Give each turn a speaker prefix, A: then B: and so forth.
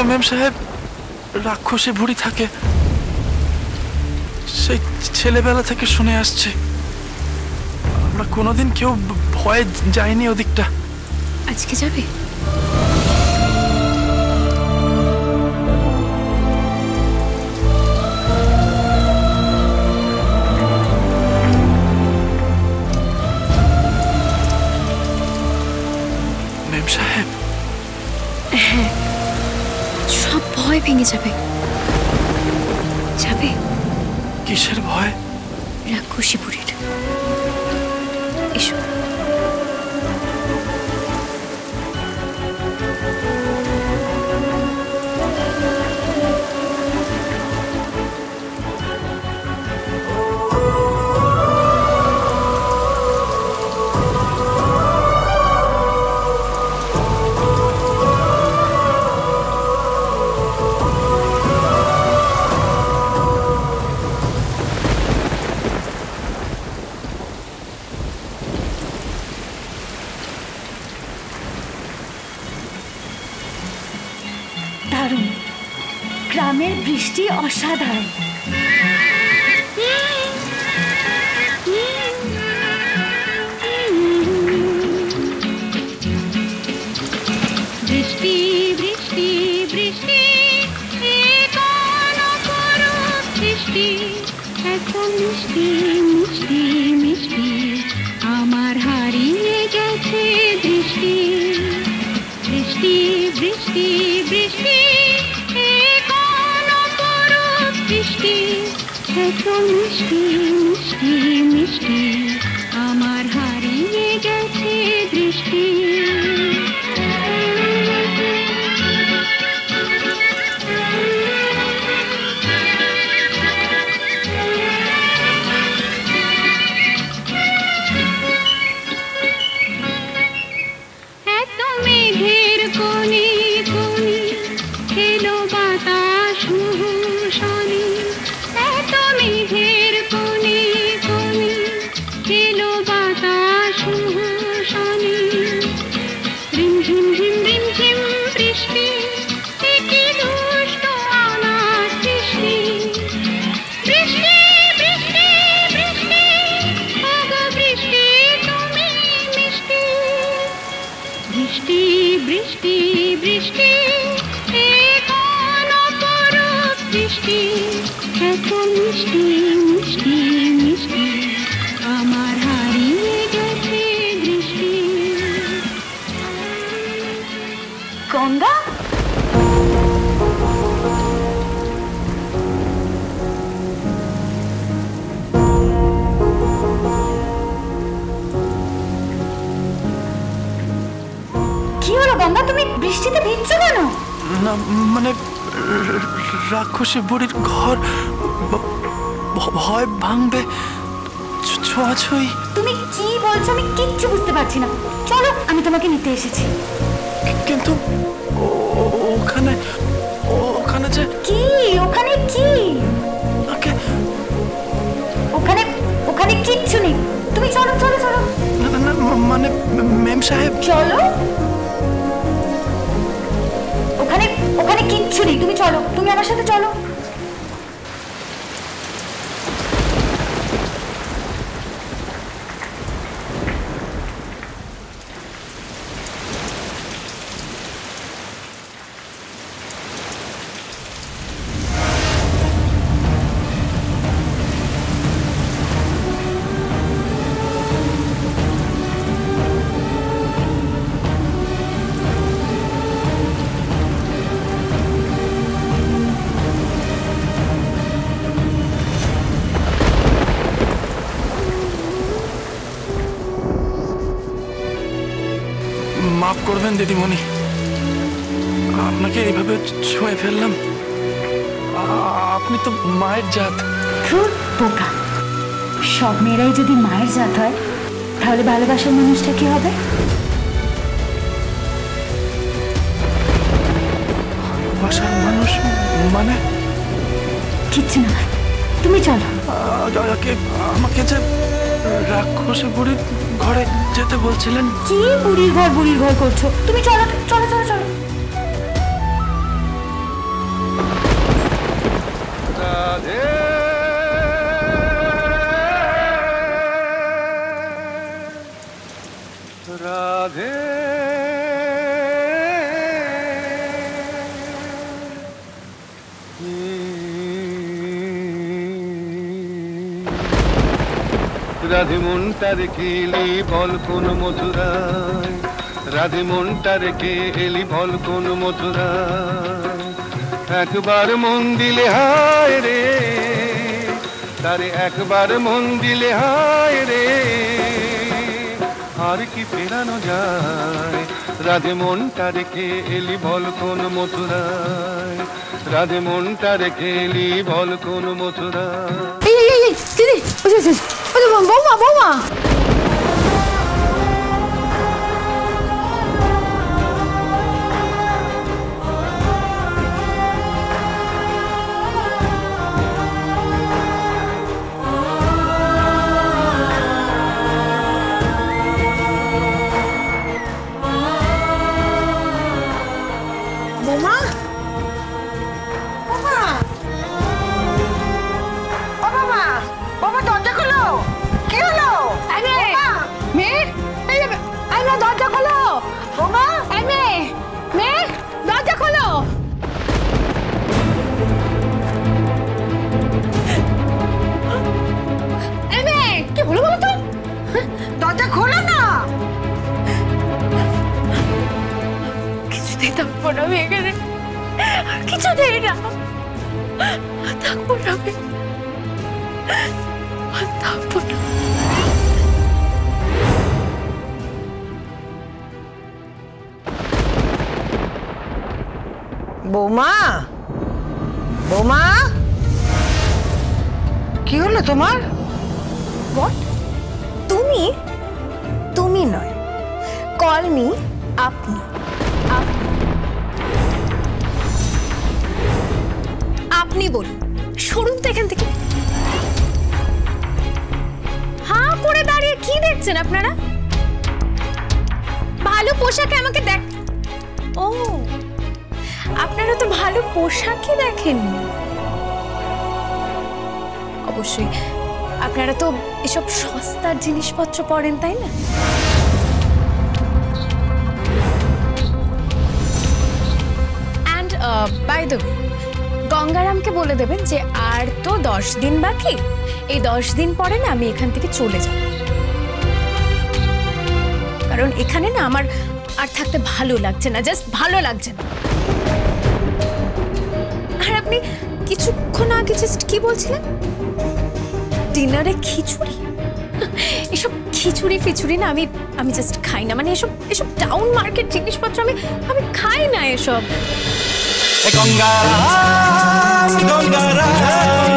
A: দিকে মেম সাহেব রাক্ষসে বুড়ি থাকে, সেই ছেলেবেলা থেকে শুনে আসছে। আমরা কোনোদিন কেউ ভয়ে যাইনি ওদিকটা।
B: আজকে যাবে?
A: মেম সাহেব,
B: হ্যাঁ, সব ভয় ভেঙে যাবে। যাবে?
A: কিসের ভয়?
B: রাক্ষসী বুড়ির। এসো।
C: দারুণ, গ্রামের বৃষ্টি অসাধারণ।
D: বৃষ্টি বৃষ্টি বৃষ্টি বৃষ্টি এত মিষ্টি মিষ্টি মিষ্টি আমার হারিয়ে গেছে দৃষ্টি। বৃষ্টি বৃষ্টি বৃষ্টি বৃষ্টি এত মিষ্টি মিষ্টি মিষ্টি আমার হারিয়ে গেছে দৃষ্টি। বৃষ্টি বৃষ্টি বৃষ্টি বৃষ্টি এত মিষ্টি মিষ্টি মিষ্টি আমার হারিয়ে গেছে দৃষ্টি।
C: গঙ্গা, কি হলো গঙ্গা, তুমি বৃষ্টিতে ভিজছো কেন?
A: না মানে রাক্ষসী বুড়ির ঘর ভয় ভাঙবে, ছোঁয়াছুঁই।
C: তুমি কি বলছো আমি কিচ্ছু বুঝতে পারছি না। চলো, আমি তোমাকে নিতে এসেছি।
A: কিন্তু ওখানে ওখানে যে
C: কি? ওখানে কি? ওখানে ওখানে কিচ্ছু নেই। তুমি চলো চলো চলো।
A: না মানে মেম সাহেব,
C: চলো। ওখানে ওখানে কিচ্ছু নেই, তুমি চলো, তুমি আমার সাথে চলো।
A: মাফ করবেন দিদিমণি, আপনাকে এইভাবে ছুঁয়ে ফেললাম। আপনি তো মায়ের জাত।
C: ধুর বোকা, সব মেয়েরাই যদি মায়ের জাত হয় তাহলে ভালোবাসার মানুষটা কি হবে?
A: ভালোবাসার মানুষ মানে
C: কিচ্ছু না, তুমি চলো।
A: আমাকে যে রাক্ষসী বুড়ির ঘরে যেতে বলছিলেন।
C: কি বুড়ির ঘর করছো? তুমি চলো চলো চলো চলো।
E: রাধে রাধে রাধে মনটার কেলি বল কোন মথুরায় রাধে মনটার কেলি বল কোন মথুরায় একবার মন দিলে হায় রে তারে একবার মন দিলে হায় রে আর কি ফেরানো যায় রাধে মনটার কেলি বল কোন মথুরায় রাধে মনটার কেলি বল কোন মথুরায়
C: দিদি বৌমা বৌমা
F: বৌমা বৌমা কি হলো তোমার?
G: তুমি তুমি নয়, কল মি আপনি। আপনি বলুন, সরুন তো এখান থেকে। হাঁ করে দাঁড়িয়ে কি দেখছেন আপনারা? ভালো পোশাকে আমাকে দেখ। ও, আপনারা তো ভালো পোশাকই দেখেননি। অবশ্যই আপনারা তো এসব সস্তার জিনিসপত্র পরেন, তাই না? অ্যান্ড বাই দ্য ওয়ে, গঙ্গারামকে বলে দেবেন যে আর তো 10 দিন বাকি। এই 10 দিন পরে না আমি এখান থেকে চলে যাব, কারণ এখানে না আমার আর থাকতে ভালো লাগছে না, জাস্ট ভালো লাগছে না। আর আপনি কিছুক্ষণ আগে জাস্ট কি বলছিলেন? ডিনারে খিচুড়ি? এসব খিচুড়ি ফিচুড়ি না আমি জাস্ট খাই না। মানে এসব টাউন মার্কেট জিনিসপত্র আমি খাই না এসব।
H: গঙ্গারাম গঙ্গারাম